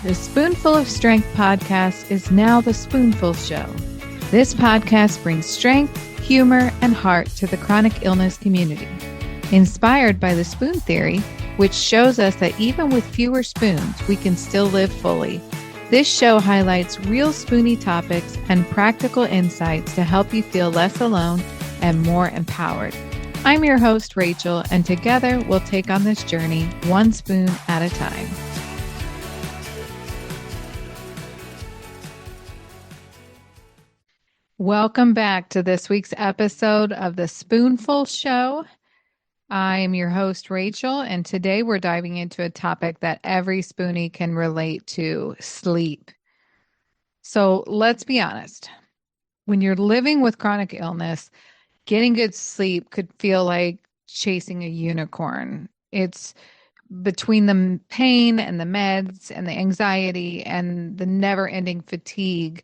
The Spoonful of Strength podcast is now the Spoonful Show. This podcast brings strength, humor, and heart to the chronic illness community. Inspired by the spoon theory, which shows us that even with fewer spoons, we can still live fully. This show highlights real spoony topics and practical insights to help you feel less alone and more empowered. I'm your host, Rachel, and together we'll take on this journey one spoon at a time. Welcome back to this week's episode of the Spoonful Show. I am your host, Rachel, and today we're diving into a topic that every spoonie can relate to: sleep. So let's be honest. When you're living with chronic illness, getting good sleep could feel like chasing a unicorn. It's between the pain and the meds and the anxiety and the never-ending fatigue.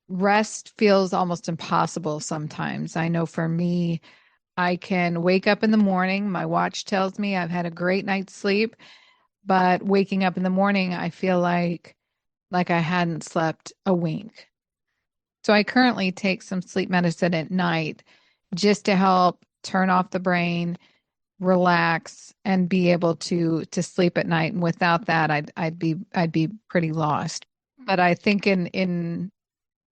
Rest feels almost impossible sometimes. I know for me, I can wake up in the morning. My watch tells me I've had a great night's sleep, but waking up in the morning, I feel like I hadn't slept a wink. So I currently take some sleep medicine at night just to help turn off the brain, relax, and be able to sleep at night. And without that, I'd be pretty lost. But I think in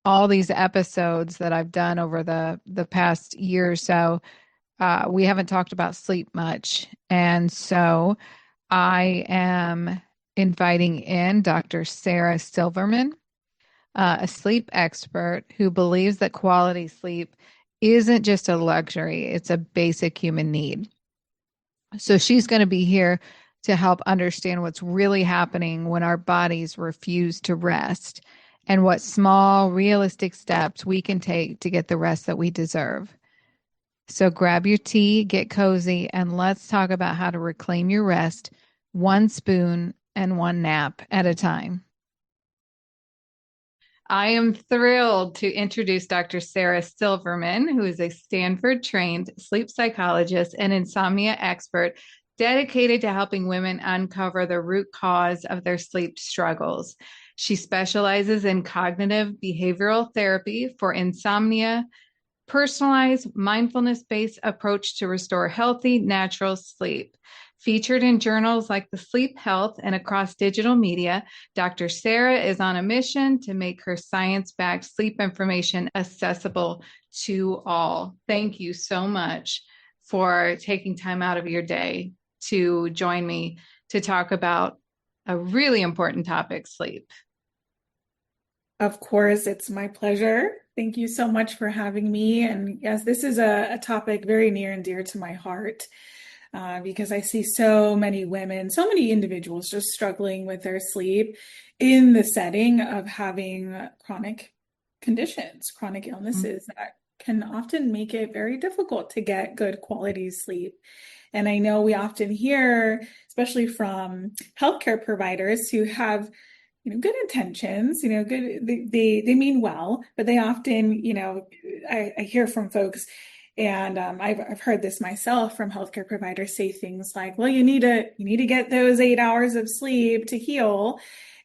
all these episodes that I've done over the past year or so, we haven't talked about sleep much. And so I am inviting in Dr. Sarah Silverman, a sleep expert who believes that quality sleep isn't just a luxury, it's a basic human need. So she's going to be here to help understand what's really happening when our bodies refuse to rest and what small, realistic steps we can take to get the rest that we deserve. So grab your tea, get cozy, and let's talk about how to reclaim your rest, one spoon and one nap at a time. I am thrilled to introduce Dr. Sarah Silverman, who is a Stanford-trained sleep psychologist and insomnia expert dedicated to helping women uncover the root cause of their sleep struggles. She specializes in cognitive behavioral therapy for insomnia, personalized mindfulness-based approach to restore healthy, natural sleep. Featured in journals like The Sleep Health and across digital media, Dr. Sarah is on a mission to make her science-backed sleep information accessible to all. Thank you so much for taking time out of your day to join me to talk about a really important topic, sleep. Of course, it's my pleasure. Thank you so much for having me. And yes, this is a topic very near and dear to my heart. Because I see so many women, so many individuals just struggling with their sleep in the setting of having chronic conditions, chronic illnesses that can often make it very difficult to get good quality sleep. And I know we often hear, especially from healthcare providers who have good intentions, good, they mean well, but they often, I hear from folks. And I've heard this myself from healthcare providers say things like, well, you need to get those 8 hours of sleep to heal.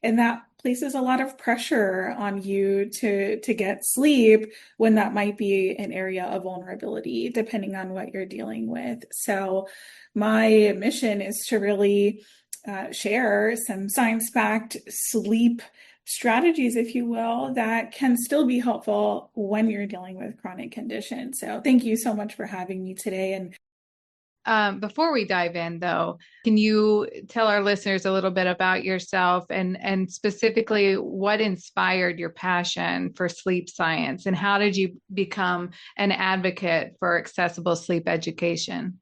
And that places a lot of pressure on you to get sleep when that might be an area of vulnerability, depending on what you're dealing with. So my mission is to really share some science-backed sleep strategies, if you will, that can still be helpful when you're dealing with chronic conditions. So thank you so much for having me today. And before we dive in, though, can you tell our listeners a little bit about yourself and specifically what inspired your passion for sleep science, and how did you become an advocate for accessible sleep education?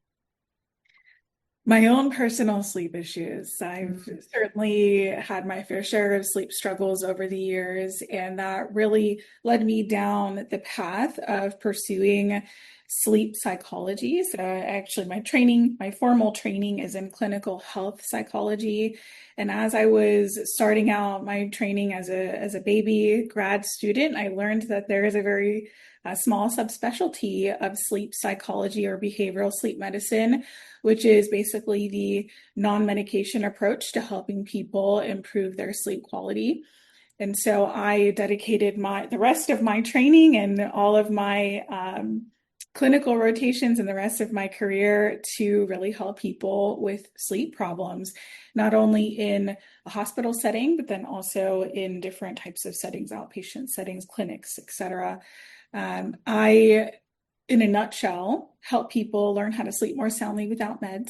My own personal sleep issues. I've certainly had my fair share of sleep struggles over the years, and that really led me down the path of pursuing sleep psychology. So actually my formal training is in clinical health psychology. And as I was starting out my training as a baby grad student, I learned that there is a very small subspecialty of sleep psychology or behavioral sleep medicine, which is basically the non-medication approach to helping people improve their sleep quality. And so I dedicated the rest of my training and all of my clinical rotations and the rest of my career to really help people with sleep problems, not only in a hospital setting, but then also in different types of settings, outpatient settings, clinics, etc. I, in a nutshell, help people learn how to sleep more soundly without meds.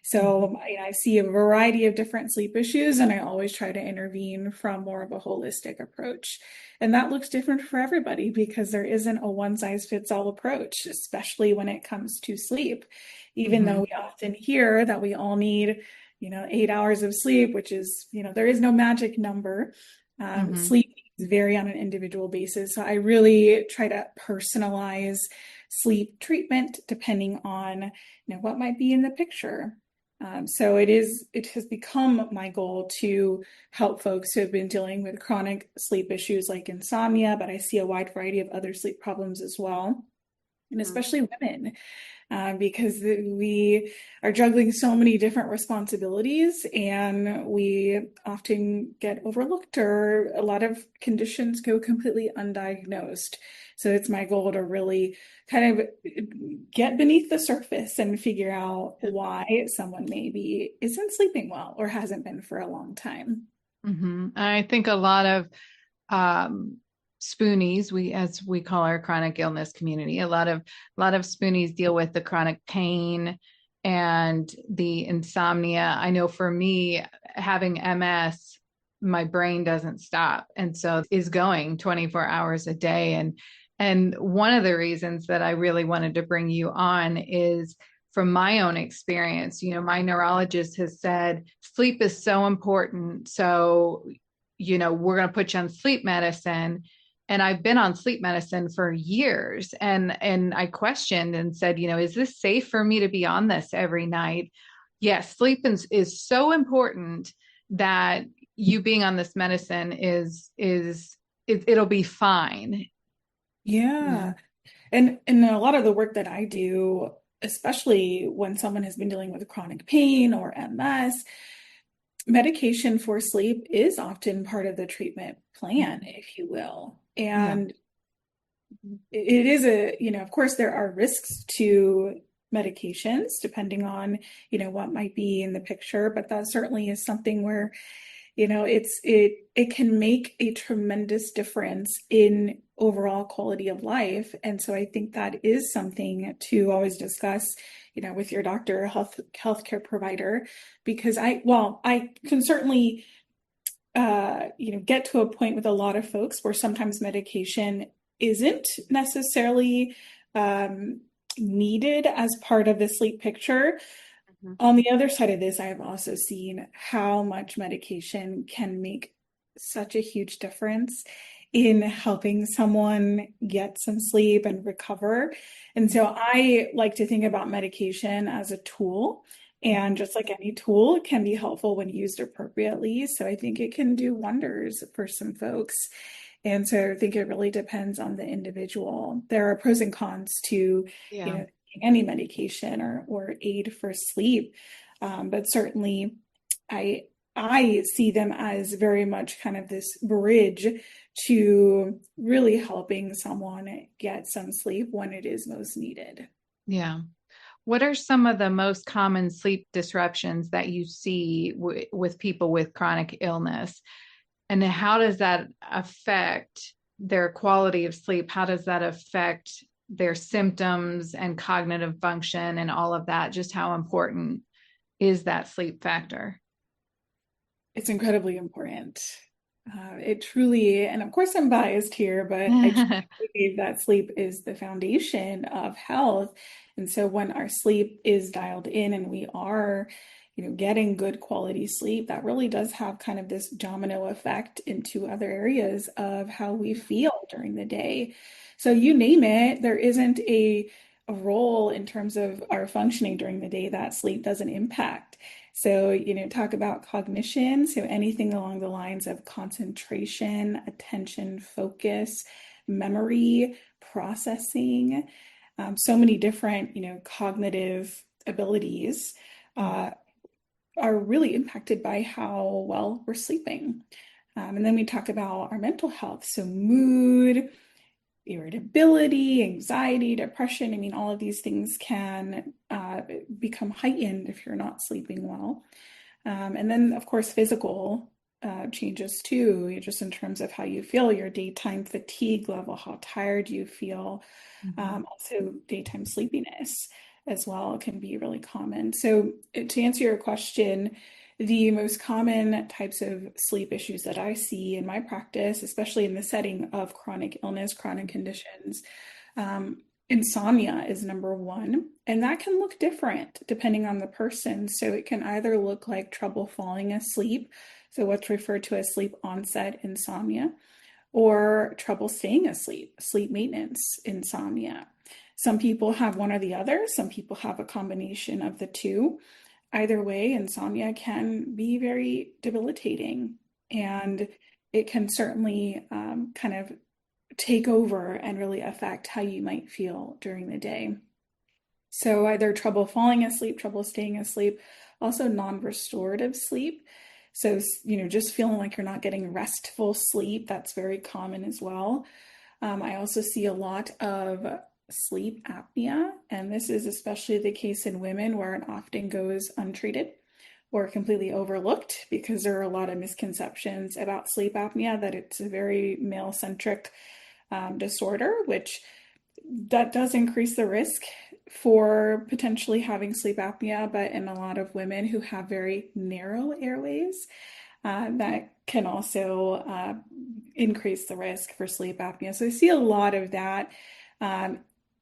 So I see a variety of different sleep issues, and I always try to intervene from more of a holistic approach. And that looks different for everybody because there isn't a one size fits all approach, especially when it comes to sleep. Even though we often hear that we all need, 8 hours of sleep, which is, there is no magic number. Sleep vary on an individual basis. So I really try to personalize sleep treatment depending on what might be in the picture. So it has become my goal to help folks who have been dealing with chronic sleep issues like insomnia, but I see a wide variety of other sleep problems as well, and especially women. Because we are juggling so many different responsibilities and we often get overlooked or a lot of conditions go completely undiagnosed. So it's my goal to really kind of get beneath the surface and figure out why someone maybe isn't sleeping well or hasn't been for a long time. I think a lot of spoonies, as we call our chronic illness community, a lot of spoonies deal with the chronic pain and the insomnia. I know for me, having MS, my brain doesn't stop, and so is going 24 hours a day. And one of the reasons that I really wanted to bring you on is from my own experience. My neurologist has said sleep is so important. So, we're going to put you on sleep medicine. And I've been on sleep medicine for years. And I questioned and said, is this safe for me to be on this every night? Yes, sleep is so important that you being on this medicine it'll be fine. Yeah. And a lot of the work that I do, especially when someone has been dealing with chronic pain or MS, medication for sleep is often part of the treatment plan, if you will. Yeah. And it is of course, there are risks to medications depending on, what might be in the picture, but that certainly is something where it can make a tremendous difference in overall quality of life. And so I think that is something to always discuss, with your doctor, healthcare provider, because I can certainly, get to a point with a lot of folks where sometimes medication isn't necessarily needed as part of the sleep picture. On the other side of this, I have also seen how much medication can make such a huge difference in helping someone get some sleep and recover. And so I like to think about medication as a tool. And just like any tool, it can be helpful when used appropriately. So I think it can do wonders for some folks. And so I think it really depends on the individual. There are pros and cons to, Yeah. any medication or aid for sleep. But certainly I see them as very much kind of this bridge to really helping someone get some sleep when it is most needed. Yeah. What are some of the most common sleep disruptions that you see with people with chronic illness? And how does that affect their quality of sleep? How does that affect their symptoms and cognitive function and all of that? Just how important is that sleep factor? It's incredibly important. It truly, and of course I'm biased here, but I truly believe that sleep is the foundation of health. And so when our sleep is dialed in and we are, getting good quality sleep, that really does have kind of this domino effect into other areas of how we feel during the day. So you name it, there isn't a a role in terms of our functioning during the day that sleep doesn't impact. So, talk about cognition. So anything along the lines of concentration, attention, focus, memory, processing, so many different, cognitive abilities are really impacted by how well we're sleeping. And then we talk about our mental health. So mood, irritability, anxiety, depression. I mean, all of these things can become heightened if you're not sleeping well. And then, of course, physical changes too, just in terms of how you feel, your daytime fatigue level, how tired you feel. Also, daytime sleepiness as well can be really common. So, to answer your question, the most common types of sleep issues that I see in my practice, especially in the setting of chronic illness, chronic conditions, insomnia is number one, and that can look different depending on the person. So it can either look like trouble falling asleep, so what's referred to as sleep onset insomnia, or trouble staying asleep, sleep maintenance insomnia. Some people have one or the other, some people have a combination of the two. Either way, insomnia can be very debilitating, and it can certainly kind of take over and really affect how you might feel during the day. So either trouble falling asleep, trouble staying asleep, also non-restorative sleep. So, just feeling like you're not getting restful sleep, that's very common as well. I also see a lot of sleep apnea, and this is especially the case in women where it often goes untreated or completely overlooked because there are a lot of misconceptions about sleep apnea, that it's a very male-centric disorder, which that does increase the risk for potentially having sleep apnea, but in a lot of women who have very narrow airways, that can also increase the risk for sleep apnea. So I see a lot of that.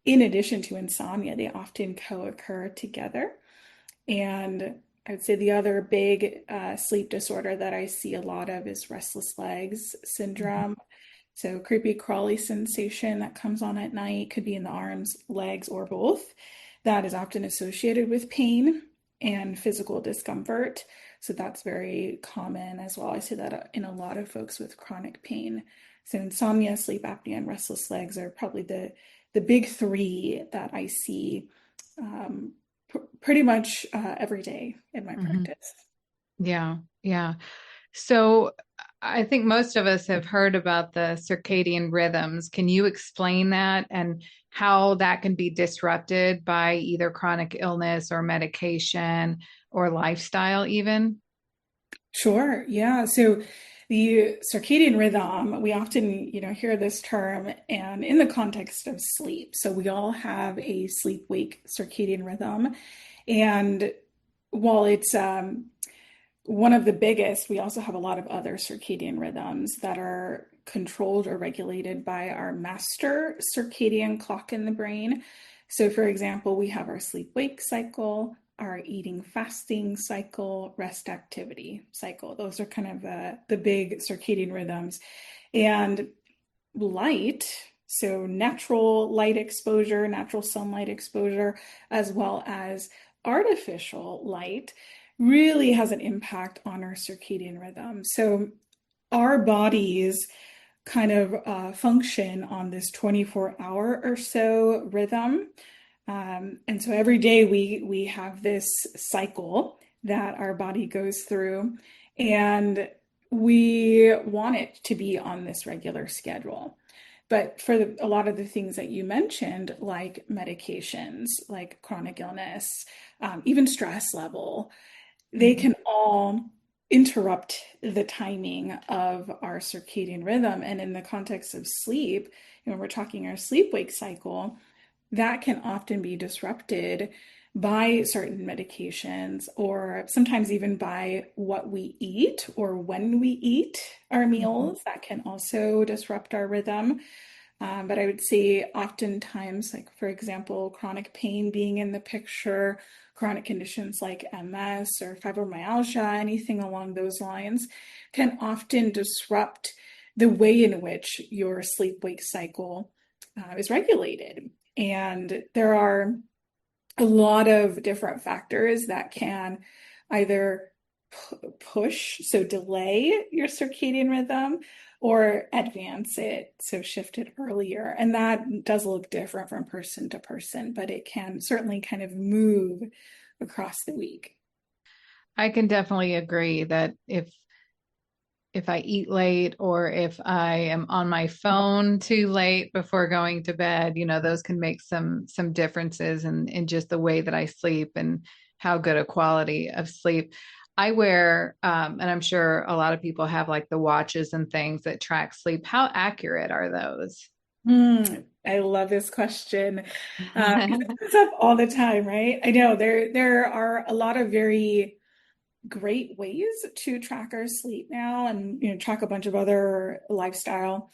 In addition to insomnia, they often co-occur together. And I would say the other big sleep disorder that I see a lot of is restless legs syndrome. So creepy crawly sensation that comes on at night, could be in the arms, legs, or both. That is often associated with pain and physical discomfort. So that's very common as well. I see that in a lot of folks with chronic pain. So insomnia, sleep apnea, and restless legs are probably the big three that I see pretty much every day in my practice. Yeah, yeah. So I think most of us have heard about the circadian rhythms. Can you explain that and how that can be disrupted by either chronic illness or medication or lifestyle even? Sure. Yeah. So the circadian rhythm, we often, hear this term and in the context of sleep. So we all have a sleep-wake circadian rhythm. And while it's one of the biggest, we also have a lot of other circadian rhythms that are controlled or regulated by our master circadian clock in the brain. So, for example, we have our sleep-wake cycle, our eating fasting cycle, rest activity cycle. Those are kind of the big circadian rhythms. And light, so natural light exposure, natural sunlight exposure, as well as artificial light, really has an impact on our circadian rhythm. So our bodies kind of function on this 24-hour or so rhythm. And so every day we have this cycle that our body goes through, and we want it to be on this regular schedule. But for a lot of the things that you mentioned, like medications, like chronic illness, even stress level, they can all interrupt the timing of our circadian rhythm. And in the context of sleep, when we're talking our sleep-wake cycle, that can often be disrupted by certain medications, or sometimes even by what we eat or when we eat our meals. That can also disrupt our rhythm. But I would say oftentimes, like for example, chronic pain being in the picture, chronic conditions like MS or fibromyalgia, anything along those lines, can often disrupt the way in which your sleep-wake cycle is regulated. And there are a lot of different factors that can either push, so delay your circadian rhythm, or advance it, so shift it earlier. And that does look different from person to person, but it can certainly kind of move across the week. I can definitely agree that if I eat late or if I am on my phone too late before going to bed, those can make some differences in just the way that I sleep and how good a quality of sleep. I wear, and I'm sure a lot of people have like the watches and things that track sleep. How accurate are those? I love this question because it comes up all the time, right? I know there are a lot of very great ways to track our sleep now, and track a bunch of other lifestyle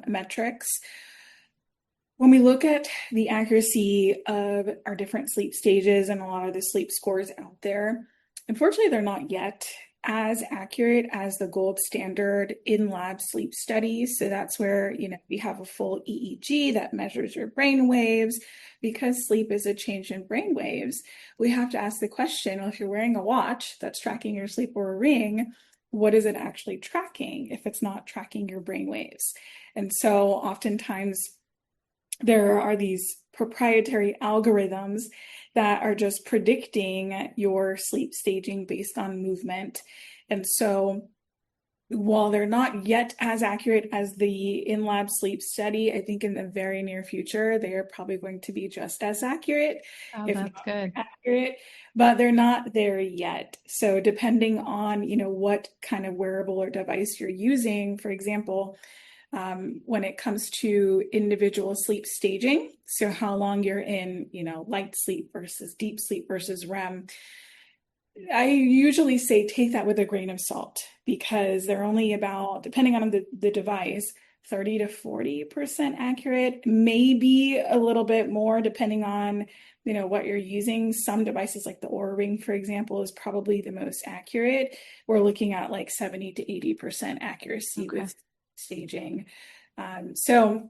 metrics. When we look at the accuracy of our different sleep stages and a lot of the sleep scores out there, unfortunately, they're not yet as accurate as the gold standard in lab sleep studies. So that's where, we have a full EEG that measures your brain waves. Because sleep is a change in brain waves, we have to ask the question, well, if you're wearing a watch that's tracking your sleep or a ring, what is it actually tracking if it's not tracking your brain waves? And so oftentimes there are these proprietary algorithms that are just predicting your sleep staging based on movement. And so while they're not yet as accurate as the in-lab sleep study, I think in the very near future, they are probably going to be just as accurate, Oh, if not that's good. accurate, but they're not there yet. So depending on, what kind of wearable or device you're using, for example, when it comes to individual sleep staging, so how long you're in, light sleep versus deep sleep versus REM, I usually say take that with a grain of salt because they're only about, depending on the device, 30 to 40% accurate, maybe a little bit more depending on, what you're using. Some devices like the Oura Ring, for example, is probably the most accurate. We're looking at like 70 to 80% accuracy Okay. with staging. So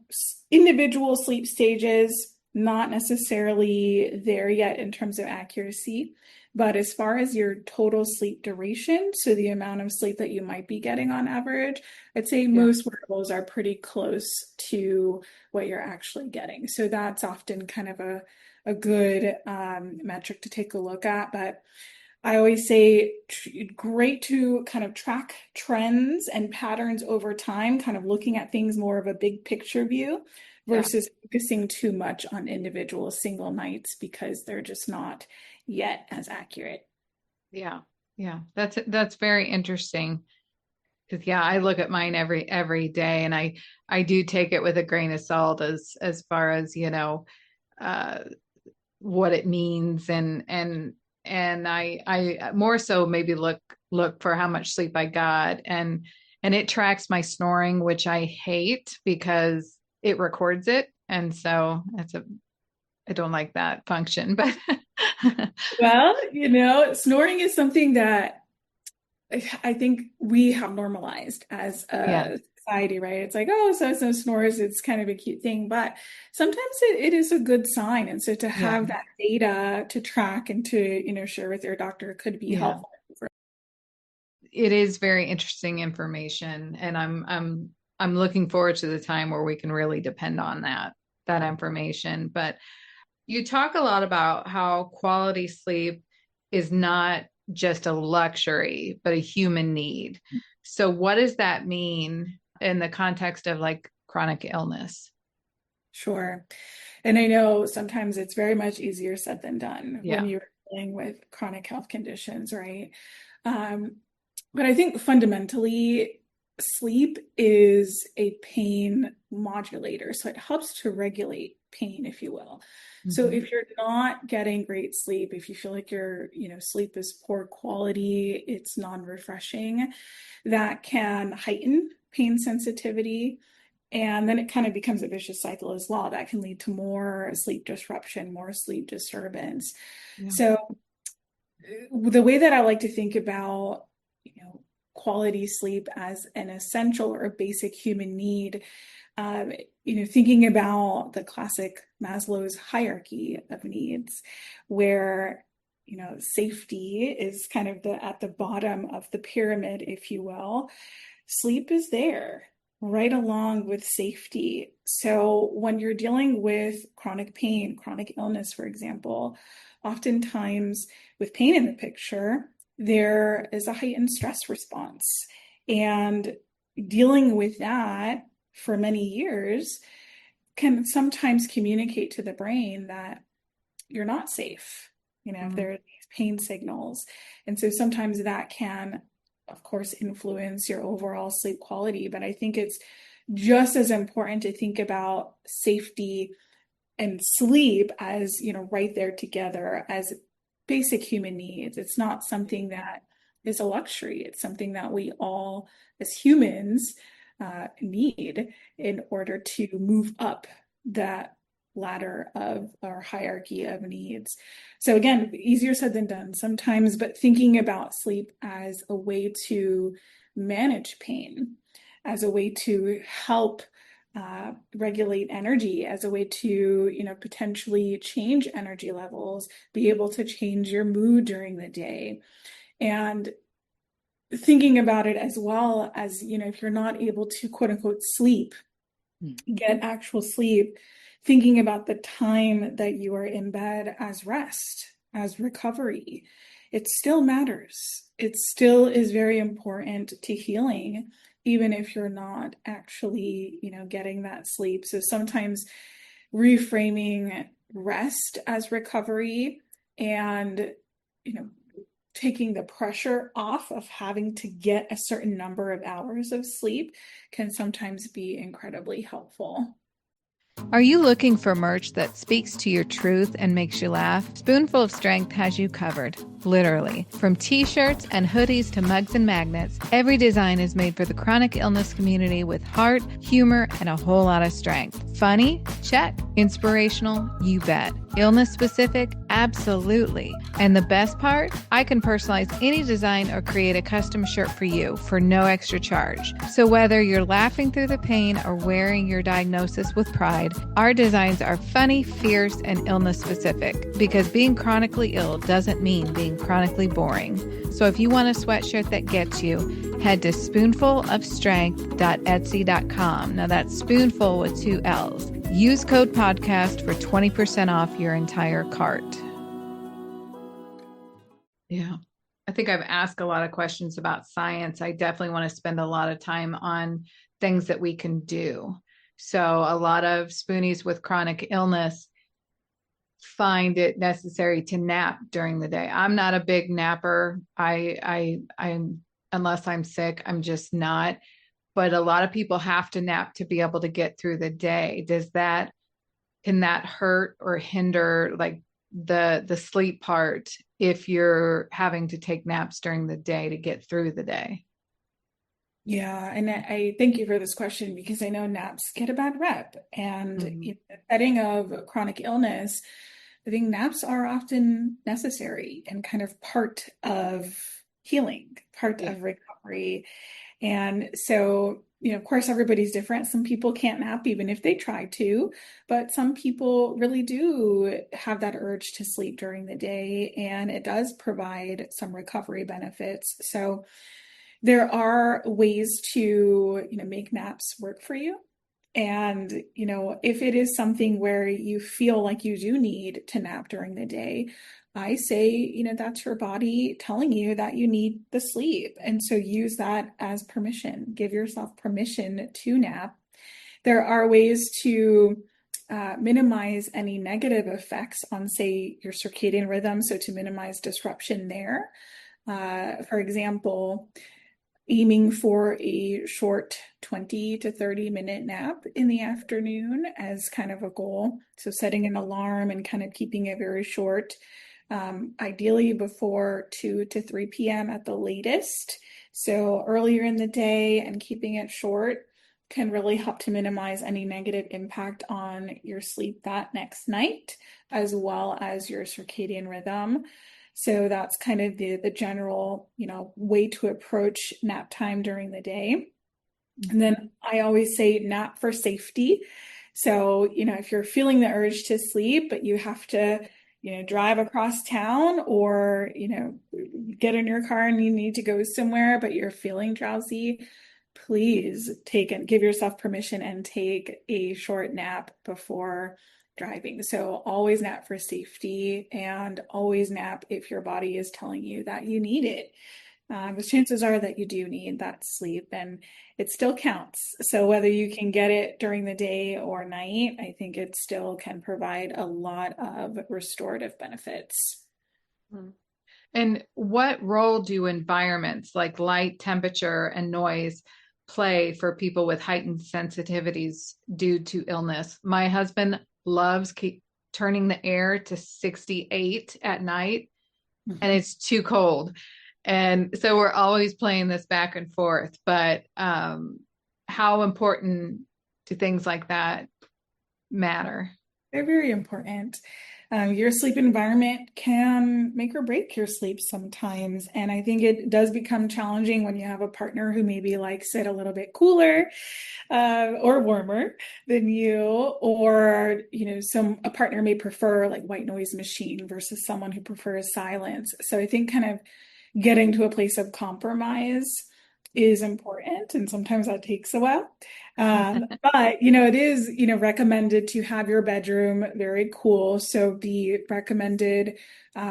individual sleep stages, not necessarily there yet in terms of accuracy. But as far as your total sleep duration, so the amount of sleep that you might be getting on average, I'd say Yeah. most wearables are pretty close to what you're actually getting. So that's often kind of a good metric to take a look at. But I always say great to kind of track trends and patterns over time, kind of looking at things more of a big picture view Yeah. versus focusing too much on individual single nights because they're just not yet as accurate. Yeah. Yeah. That's very interesting. Because yeah, I look at mine every day, and I do take it with a grain of salt as far as uh, what it means, and I more so maybe look for how much sleep I got, and it tracks my snoring, which I hate because it records it, and so I don't like that function, but Well, snoring is something that I think we have normalized as yeah, a society, right? It's like, oh, so snores, it's kind of a cute thing, but sometimes it is a good sign. And so to yeah, have that data to track and to, share with your doctor could be yeah. helpful. It is very interesting information, and I'm looking forward to the time where we can really depend on that information. But you talk a lot about how quality sleep is not just a luxury, but a human need. So what does that mean in the context of like chronic illness? Sure. And I know sometimes it's very much easier said than done when Yeah. you're dealing with chronic health conditions, right? Um, but I think fundamentally, sleep is a pain modulator. So it helps to regulate pain, if you will. So Hmm. if you're not getting great sleep, if you feel like your, sleep is poor quality, it's non-refreshing, that can heighten pain sensitivity. And then it kind of becomes a vicious cycle as well. That can lead to more sleep disruption, more sleep disturbance. Yeah. So the way that I like to think about, quality sleep as an essential or basic human need, thinking about the classic Maslow's hierarchy of needs, where safety is kind of at the bottom of the pyramid, if you will. Sleep is there right along with safety. So when you're dealing with chronic pain, chronic illness, for example, oftentimes with pain in the picture, there is a heightened stress response. And dealing with that for many years can sometimes communicate to the brain that you're not safe, if there are these pain signals. And so sometimes that can, of course, influence your overall sleep quality. But I think it's just as important to think about safety and sleep as, right there together as basic human needs. It's not something that is a luxury. It's something that we all, as humans, need in order to move up that ladder of our hierarchy of needs. So again, easier said than done sometimes, but thinking about sleep as a way to manage pain, as a way to help regulate energy, as a way to, potentially change energy levels, be able to change your mood during the day. And thinking about it as well as, if you're not able to quote unquote sleep, get actual sleep, thinking about the time that you are in bed as rest, as recovery, it still matters. It still is very important to healing, even if you're not actually, getting that sleep. So sometimes reframing rest as recovery and, taking the pressure off of having to get a certain number of hours of sleep can sometimes be incredibly helpful. Are you looking for merch that speaks to your truth and makes you laugh? Spoonful of Strength has you covered, literally. From t-shirts and hoodies to mugs and magnets, every design is made for the chronic illness community with heart, humor, and a whole lot of strength. Funny? Check. Inspirational? You bet. Illness specific? Absolutely. And the best part? I can personalize any design or create a custom shirt for you for no extra charge. So whether you're laughing through the pain or wearing your diagnosis with pride, our designs are funny, fierce, and illness specific, because being chronically ill doesn't mean being chronically boring. So if you want a sweatshirt that gets you, head to spoonfulofstrength.etsy.com. Now that's spoonful with 2 L's. Use code podcast for 20% off your entire cart. Yeah. I think I've asked a lot of questions about science. I definitely want to spend a lot of time on things that we can do. So a lot of spoonies with chronic illness find it necessary to nap during the day. I'm not a big napper. I'm unless I'm sick, I'm just not. But a lot of people have to nap to be able to get through the day. Can that hurt or hinder like the sleep part if you're having to take naps during the day to get through the day? Yeah, and I thank you for this question, because I know naps get a bad rep. And in the setting of chronic illness, I think naps are often necessary and kind of part of healing, part of recovery. And so, of course, everybody's different. Some people can't nap even if they try to, but some people really do have that urge to sleep during the day, and it does provide some recovery benefits. So there are ways to, make naps work for you. And, if it is something where you feel like you do need to nap during the day, I say, that's your body telling you that you need the sleep. And so use that as permission. Give yourself permission to nap. There are ways to minimize any negative effects on, say, your circadian rhythm. So to minimize disruption there. For example, aiming for a short 20 to 30-minute nap in the afternoon as kind of a goal. So setting an alarm and kind of keeping it very short, ideally before 2 to 3 p.m. at the latest. So earlier in the day and keeping it short can really help to minimize any negative impact on your sleep that next night, as well as your circadian rhythm. So that's kind of the general, way to approach nap time during the day. And then I always say nap for safety. So, if you're feeling the urge to sleep, but you have to, drive across town or, get in your car and you need to go somewhere, but you're feeling drowsy, please give yourself permission and take a short nap before driving. So always nap for safety and always nap if your body is telling you that you need it. Because chances are that you do need that sleep and it still counts. So whether you can get it during the day or night, I think it still can provide a lot of restorative benefits. Mhm. And what role do environments like light, temperature, and noise play for people with heightened sensitivities due to illness? My husband loves turning the air to 68 at night, and Mhm. it's too cold. And so we're always playing this back and forth. But how important do things like that matter? They're very important. Your sleep environment can make or break your sleep sometimes. And I think it does become challenging when you have a partner who maybe likes it a little bit cooler or warmer than you, or, a partner may prefer like white noise machine versus someone who prefers silence. So I think kind of getting to a place of compromise is important, and sometimes that takes a while. But it is recommended to have your bedroom very cool. So the recommended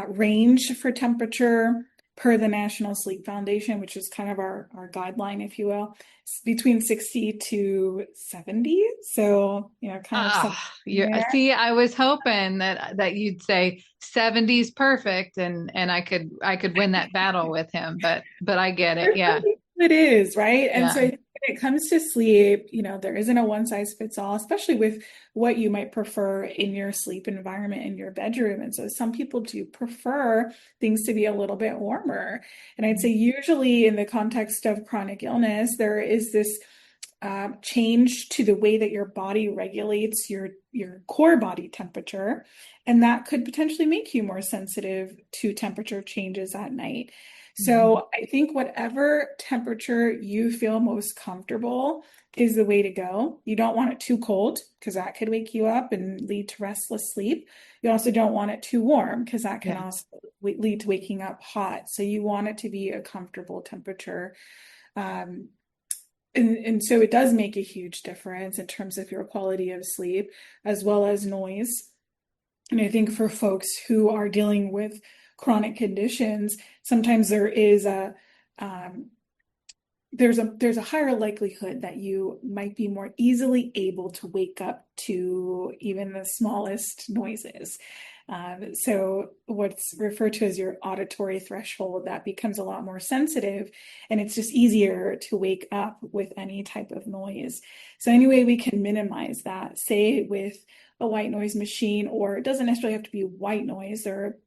range for temperature per the National Sleep Foundation, which is kind of our guideline, if you will, is between 60 to 70. So kind of something there. See, I was hoping that you'd say 70's perfect, and I could win that battle with him, but I get it. Yeah. It is, right? And so Yeah. I think when it comes to sleep, there isn't a one size fits all, especially with what you might prefer in your sleep environment in your bedroom. And so some people do prefer things to be a little bit warmer. And I'd say usually in the context of chronic illness, there is this change to the way that your body regulates your core body temperature, and that could potentially make you more sensitive to temperature changes at night. Mhm. So I think whatever temperature you feel most comfortable is the way to go. You don't want it too cold because that could wake you up and lead to restless sleep. You also don't want it too warm because that can Yeah. also lead to waking up hot. So you want it to be a comfortable temperature. Um, and so it does make a huge difference in terms of your quality of sleep as well as noise. And I think for folks who are dealing with chronic conditions, sometimes um, there's a higher likelihood that you might be more easily able to wake up to even the smallest noises. So what's referred to as your auditory threshold, that becomes a lot more sensitive, and it's just easier to wake up with any type of noise. So any way we can minimize that, say with a white noise machine, or it doesn't necessarily have to be white noise, or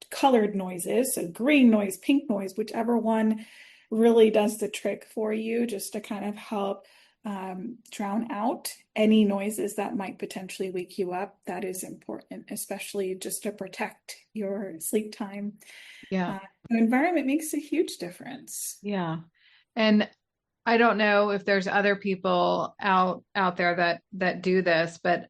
colored noises, so green noise, pink noise, whichever one really does the trick for you, just to kind of help drown out any noises that might potentially wake you up. That is important, especially just to protect your sleep time. Yeah. Uh, the environment makes a huge difference. Yeah. And I don't know if there's other people out there that do this, but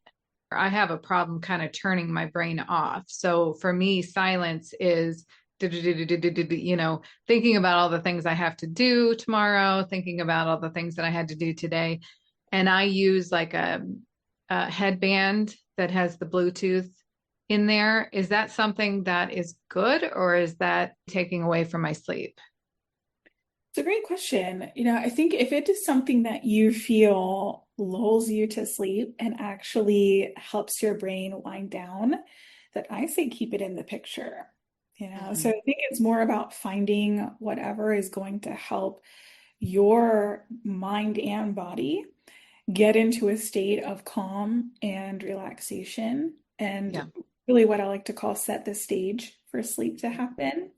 I have a problem kind of turning my brain off. So for me, silence is thinking about all the things I have to do tomorrow, thinking about all the things that I had to do today. And I use like a headband that has the Bluetooth in there. Is that something that is good, or is that taking away from my sleep? It's a great question. I think if it is something that you feel lulls you to sleep and actually helps your brain wind down, that I say keep it in the picture. So Mhm. I think it's more about finding whatever is going to help your mind and body get into a state of calm and relaxation, and Yeah. really what I like to call set the stage for sleep to happen.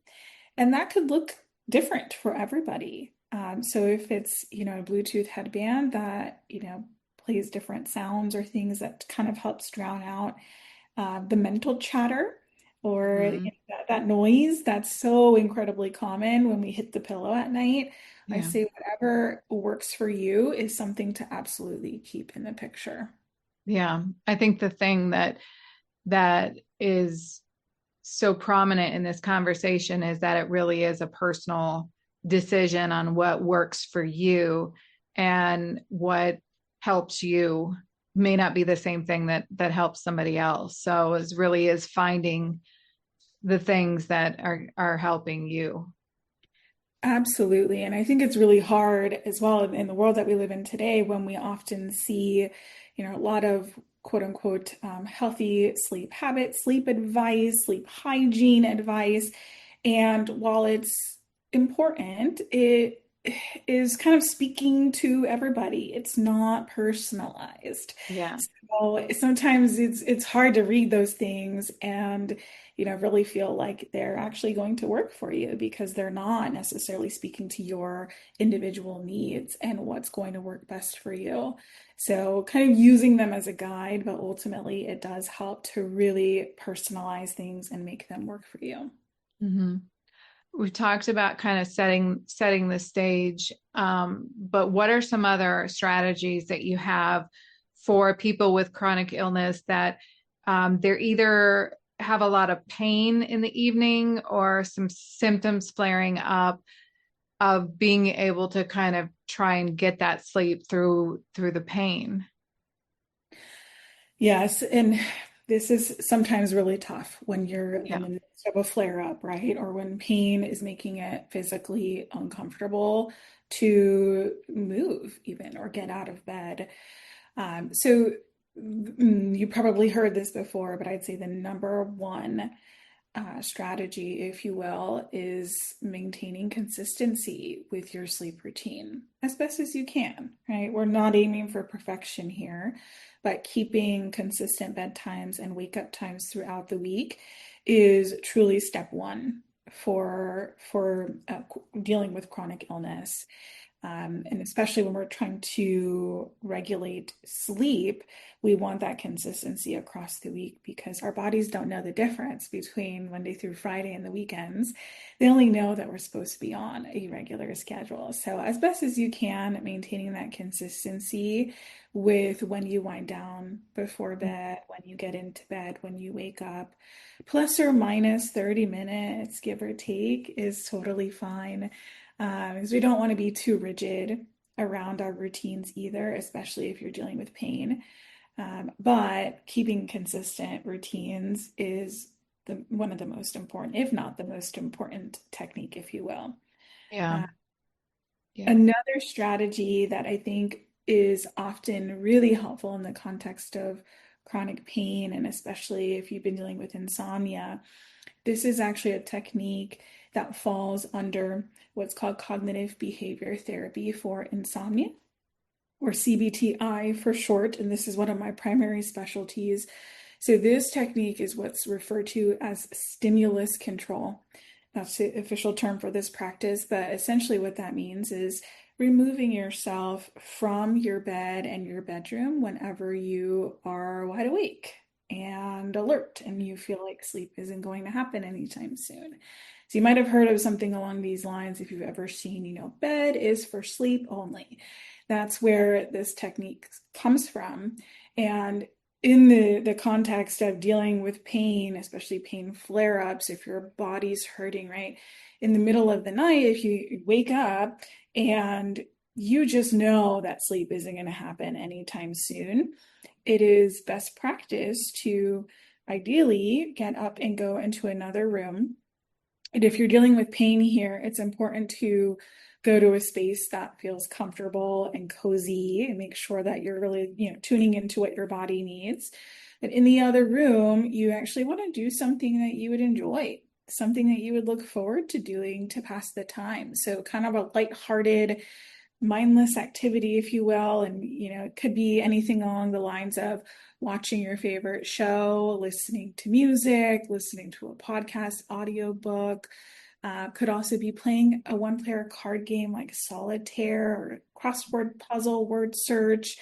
And that could look different for everybody. So if it's, a Bluetooth headband that, plays different sounds or things that kind of helps drown out the mental chatter, or Mhm. that noise that's so incredibly common when we hit the pillow at night. I Yeah. say whatever works for you is something to absolutely keep in the picture. Yeah. I think the thing that is so prominent in this conversation is that it really is a personal decision on what works for you, and what helps you may not be the same thing that helps somebody else. So it really is finding the things that are helping you. Absolutely. And I think it's really hard as well in the world that we live in today when we often see, a lot of quote unquote healthy sleep habits, sleep advice, sleep hygiene advice. And while it's important, it is kind of speaking to everybody. It's not personalized. Yeah. So sometimes it's hard to read those things and really feel like they're actually going to work for you because they're not necessarily speaking to your individual needs and what's going to work best for you. So kind of using them as a guide, but ultimately it does help to really personalize things and make them work for you. Hmm. We've talked about kind of setting the stage, but what are some other strategies that you have for people with chronic illness that they're either have a lot of pain in the evening or some symptoms flaring up, of being able to kind of try and get that sleep through the pain? Yes, and this is sometimes really tough when you're in Yeah. the midst of a flare up, right? Or when pain is making it physically uncomfortable to move even or get out of bed. You probably heard this before, but I'd say the number one strategy, if you will, is maintaining consistency with your sleep routine as best as you can, right? We're not aiming for perfection here, but keeping consistent bedtimes and wake up times throughout the week is truly step one for dealing with chronic illness. And especially when we're trying to regulate sleep, we want that consistency across the week because our bodies don't know the difference between Monday through Friday and the weekends. They only know that we're supposed to be on a regular schedule. So, as best as you can, maintaining that consistency with when you wind down before bed, when you get into bed, when you wake up, plus or minus 30 minutes, give or take, is totally fine because we don't want to be too rigid around our routines either, especially if you're dealing with pain. But keeping consistent routines is one of the most important, if not the most important technique, if you will. Yeah. Uh, Yeah. Another strategy that I think is often really helpful in the context of chronic pain, and especially if you've been dealing with insomnia, this is actually a technique that falls under what's called cognitive behavior therapy for insomnia, or CBTI for short. And this is one of my primary specialties. So, this technique is what's referred to as stimulus control. That's the official term for this practice. But essentially, what that means is removing yourself from your bed and your bedroom whenever you are wide awake and alert and you feel like sleep isn't going to happen anytime soon. So you might have heard of something along these lines if you've ever seen, bed is for sleep only. That's where this technique comes from. And in the context of dealing with pain, especially pain flare-ups, if your body's hurting, right? In the middle of the night, if you wake up and you just know that sleep isn't going to happen anytime soon, it is best practice to ideally get up and go into another room. And if you're dealing with pain here, it's important to go to a space that feels comfortable and cozy and make sure that you're really, tuning into what your body needs. But in the other room, you actually want to do something that you would enjoy, something that you would look forward to doing to pass the time. So kind of a lighthearted, mindless activity, if you will. And, it could be anything along the lines of watching your favorite show, listening to music, listening to a podcast, audiobook. Could also be playing a one-player card game like solitaire or crossword puzzle, word search,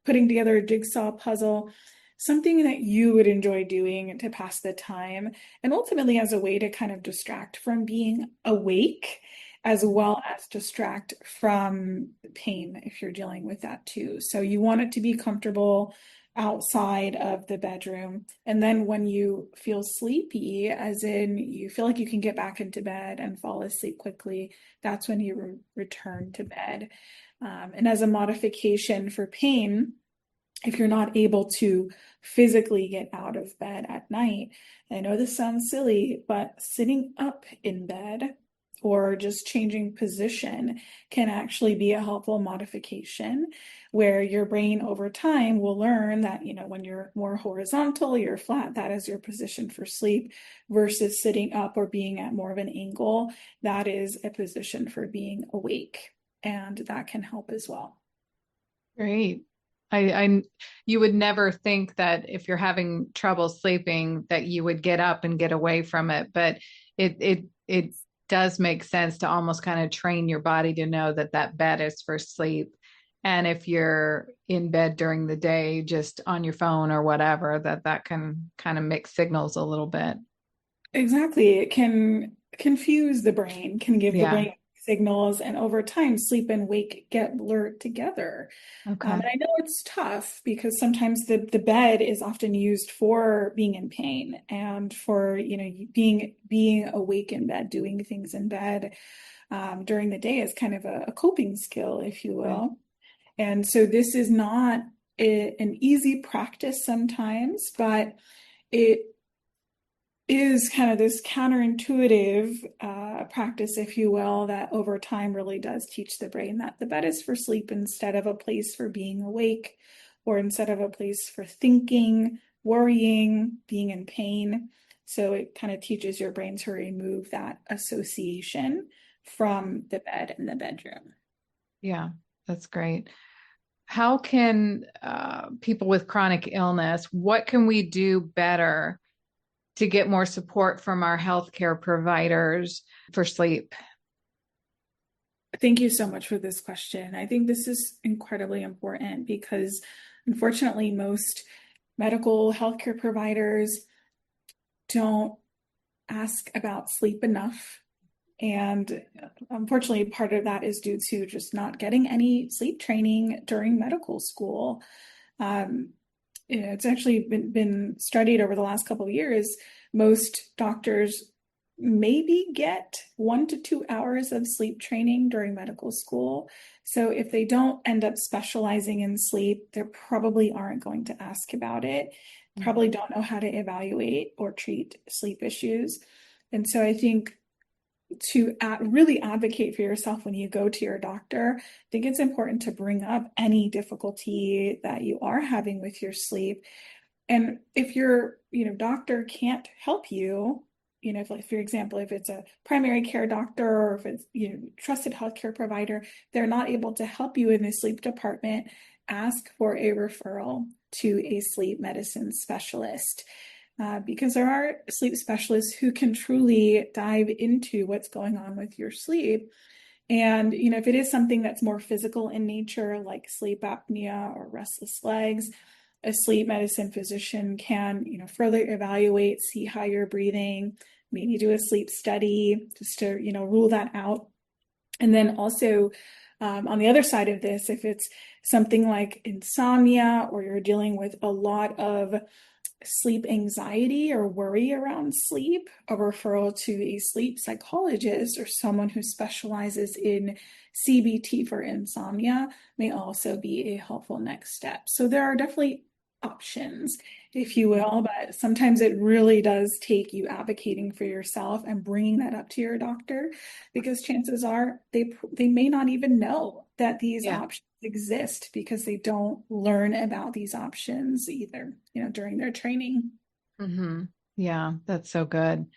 putting together a jigsaw puzzle. something that you would enjoy doing to pass the time, and ultimately as a way to kind of distract from being awake, as well as distract from pain if you're dealing with that too. So you want it to be comfortable outside of the bedroom. And then when you feel sleepy, as in you feel like you can get back into bed and fall asleep quickly, that's when you return to bed. And as a modification for pain, if you're not able to physically get out of bed at night, I know this sounds silly, but sitting up in bed or just changing position can actually be a helpful modification where your brain over time will learn that, when you're more horizontal, you're flat, that is your position for sleep, versus sitting up or being at more of an angle, that is a position for being awake. And that can help as well. Great. You would never think that if you're having trouble sleeping that you would get up and get away from it, but it does make sense to almost kind of train your body to know that that bed is for sleep. And if you're in bed during the day, just on your phone or whatever, that can kind of mix signals a little bit. Exactly. It can confuse the brain, can give the Yeah. brain signals, and over time, sleep and wake get blurred together. And Okay. I know it's tough because sometimes the bed is often used for being in pain and for, being awake in bed, doing things in bed during the day is kind of a coping skill, if you Right. will. And so this is not an easy practice sometimes, but it is kind of this counterintuitive practice, if you will, that over time really does teach the brain that the bed is for sleep instead of a place for being awake, or instead of a place for thinking, worrying, being in pain. So it kind of teaches your brain to remove that association from the bed and the bedroom. Yeah, that's great. How can people with chronic illness, what can we do better to get more support from our healthcare providers for sleep? Thank you so much for this question. I think this is incredibly important because unfortunately, most medical healthcare providers don't ask about sleep enough. And unfortunately, part of that is due to just not getting any sleep training during medical school. Um, it's actually been studied over the last couple of years. Most doctors maybe get 1 to 2 hours of sleep training during medical school. So if they don't end up specializing in sleep, they probably aren't going to ask about it, probably don't know how to evaluate or treat sleep issues. And so I think to really advocate for yourself when you go to your doctor, I think it's important to bring up any difficulty that you are having with your sleep. And if your, doctor can't help you, if, like, for example, if it's a primary care doctor or if it's, trusted healthcare provider, they're not able to help you in the sleep department, ask for a referral to a sleep medicine specialist. Because there are sleep specialists who can truly dive into what's going on with your sleep. And, if it is something that's more physical in nature, like sleep apnea or restless legs, a sleep medicine physician can, further evaluate, see how you're breathing, maybe do a sleep study just to, rule that out. And then also, on the other side of this, if it's something like insomnia or you're dealing with a lot of sleep anxiety or worry around sleep, a referral to a sleep psychologist or someone who specializes in CBT for insomnia may also be a helpful next step. So there are definitely options, if you will, but sometimes it really does take you advocating for yourself and bringing that up to your doctor, because chances are they may not even know that these Yeah. options exist because they don't learn about these options either, during their training. Hmm. Yeah, that's so good.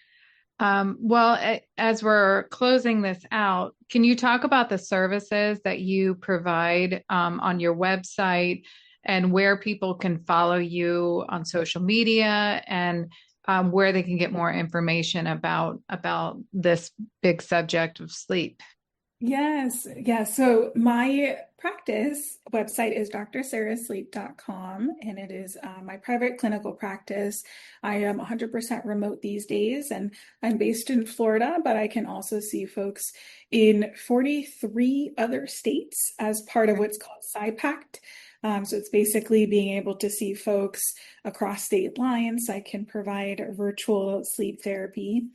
As we're closing this out, can you talk about the services that you provide on your website and where people can follow you on social media and where they can get more information about this big subject of sleep? Yes, yes. So my practice website is drsarahsleep.com, and it is my private clinical practice. I am 100% remote these days, and I'm based in Florida, but I can also see folks in 43 other states as part of what's called SciPact. So it's basically being able to see folks across state lines. I can provide virtual sleep therapy.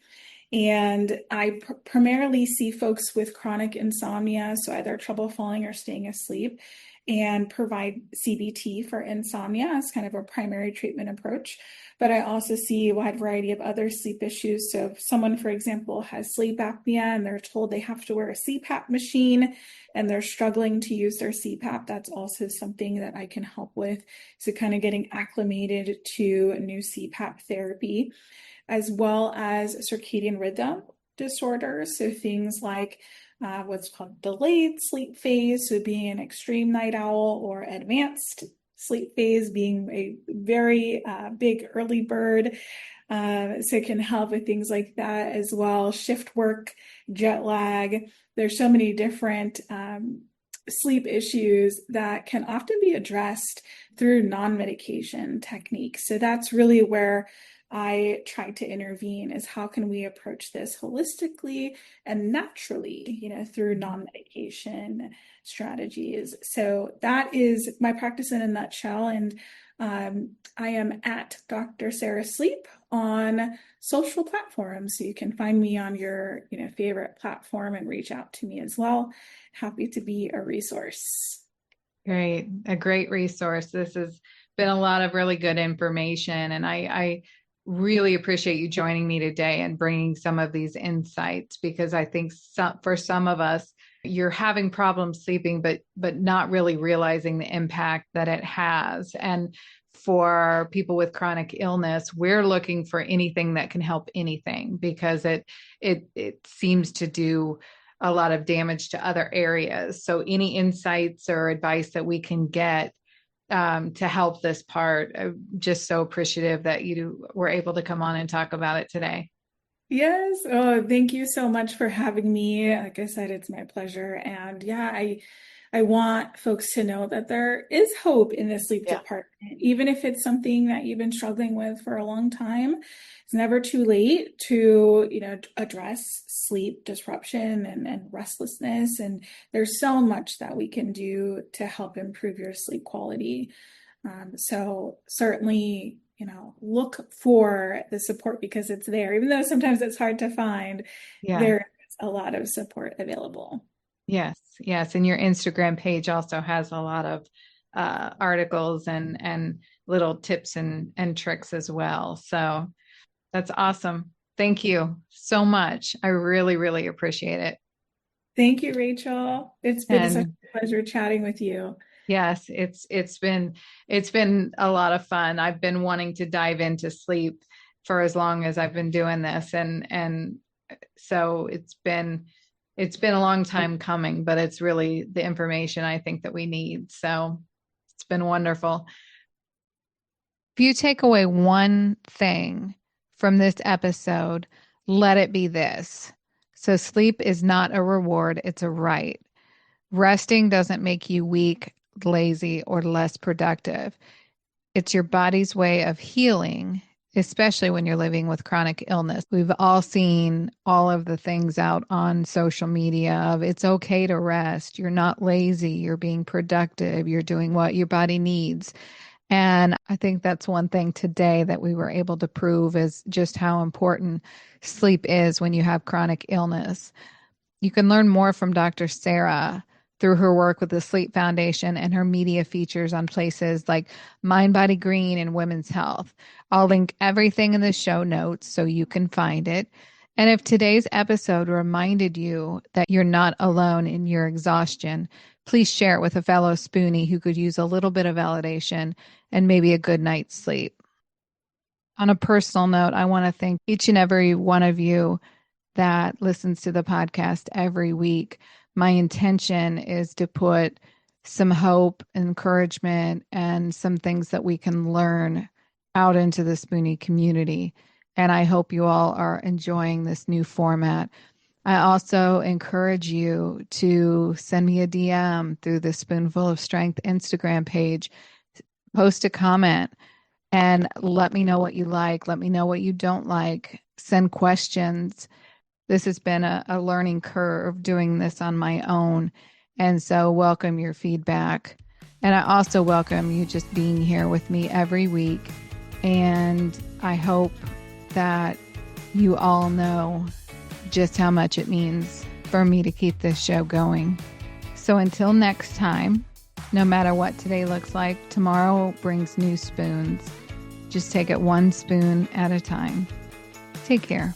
And I primarily see folks with chronic insomnia, so either trouble falling or staying asleep, and provide CBT for insomnia as kind of a primary treatment approach. But I also see a wide variety of other sleep issues. So if someone, for example, has sleep apnea and they're told they have to wear a CPAP machine and they're struggling to use their CPAP, that's also something that I can help with. So kind of getting acclimated to new CPAP therapy, as well as circadian rhythm disorders. So things like what's called delayed sleep phase, so being an extreme night owl, or advanced sleep phase, being a very big early bird. So it can help with things like that as well. Shift work, jet lag. There's so many different sleep issues that can often be addressed through non-medication techniques. So that's really where I try to intervene, is how can we approach this holistically and naturally, through non-medication strategies. So that is my practice in a nutshell. And I am at Dr. Sarah Sleep on social platforms. So you can find me on your, favorite platform and reach out to me as well. Happy to be a resource. Great. A great resource. This has been a lot of really good information. And I really appreciate you joining me today and bringing some of these insights, because I think for some of us, you're having problems sleeping, but not really realizing the impact that it has. And for people with chronic illness, we're looking for anything that can help anything, because it seems to do a lot of damage to other areas. So any insights or advice that we can get to help this part, I'm just so appreciative that you were able to come on and talk about it today. Yes. Oh, thank you so much for having me. Like I said, it's my pleasure. And yeah, I want folks to know that there is hope in the sleep Yeah. department, even if it's something that you've been struggling with for a long time. It's never too late to, address sleep disruption and restlessness. And there's so much that we can do to help improve your sleep quality. So certainly, look for the support, because it's there. Even though sometimes it's hard to find, Yeah. there is a lot of support available. Yes. Yes. And your Instagram page also has a lot of articles and little tips and tricks as well. So that's awesome. Thank you so much. I really, really appreciate it. Thank you, Rachel. It's been such And a pleasure chatting with you. yes, it's been a lot of fun. I've been wanting to dive into sleep for as long as I've been doing this, and so it's been a long time coming, but it's really the information I think that we need. So it's been wonderful. If you take away one thing from this episode, let it be this. So sleep is not a reward, it's a right. Resting doesn't make you weak, lazy, or less productive. It's your body's way of healing, especially when you're living with chronic illness. We've all seen all of the things out on social media of it's okay to rest. You're not lazy. You're being productive. You're doing what your body needs. And I think that's one thing today that we were able to prove is just how important sleep is when you have chronic illness. You can learn more from Dr. Sarah through her work with the Sleep Foundation and her media features on places like MindBodyGreen and Women's Health. I'll link everything in the show notes so you can find it. And if today's episode reminded you that you're not alone in your exhaustion, please share it with a fellow spoonie who could use a little bit of validation and maybe a good night's sleep. On a personal note, I want to thank each and every one of you that listens to the podcast every week. My intention is to put some hope, encouragement, and some things that we can learn out into the Spoonie community. And I hope you all are enjoying this new format. I also encourage you to send me a DM through the Spoonful of Strength Instagram page, post a comment, and let me know what you like. Let me know what you don't like. Send questions. This has been a learning curve doing this on my own. And so welcome your feedback. And I also welcome you just being here with me every week. And I hope that you all know just how much it means for me to keep this show going. So until next time, no matter what today looks like, tomorrow brings new spoons. Just take it one spoon at a time. Take care.